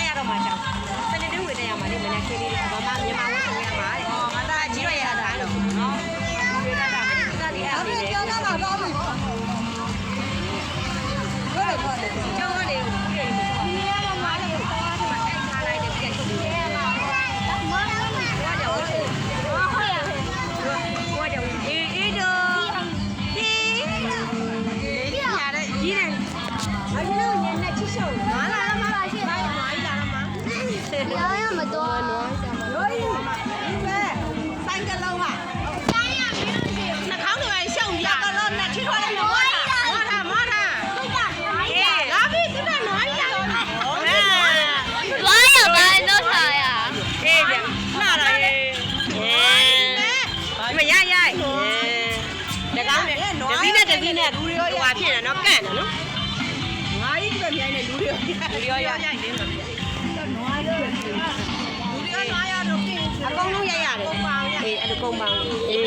ရတော့မှာကြောက်စနေတူဝင်နေရမှာလေမနေ့ကလေးလေးဘာမှမြန်မာဝတ်ဆောင်ရမှာတဲ့ဟောငါသားကြီးရရတာတော့နော်ဒီကကမင်းကလေးအားလေးကျောင်းသားမှာတော့ပြီဟုတ်တယ်ကျောင်းသားလေးကိုပြေးနေရတော့မှာလေကျောင်းသားတွေမှာအိတ်ထားလိုက်တယ်ပြည့်ထုတ်ပြီးတယ်မောင်တော့မှာဘာကြောင့်လဲဟုတ်ရဘာကြောင့်အေးတော့ဒီရတယ်ကြီးတယ်အရင်ကညနေချစ်ရှုပ်ငါလာတော့မှာရှိတယ်ငါလာတော့မှာရောရမတော်နော်ရောရမဒီပဲဆိုင်ကလုံးဟာဆိုင်ရမင်းတို့ရှိနှာခေါင်းတွေရှုံပြတော့တော့နဲ့ချစ်ထွက်လိုက်မောတာမောတာသူကအေးလာပြီသူကနွားရတော့သွားရပါတော့ထားရအေးဗျနားတော့ရေးမရရတကောင်းနဲ့တစည်းနဲ့လူတွေရောဟွာဖြစ်နေတော့ကန့်တယ်နော်ငါကြီးကမြိုင်းနေလူတွေရောရိုက်နေတယ်နွားရောလူတွေရောနွားရောတော့အကုန်လုံးရိုက်ရတယ်အေးအဲ့ဒါကုန်ပါအေး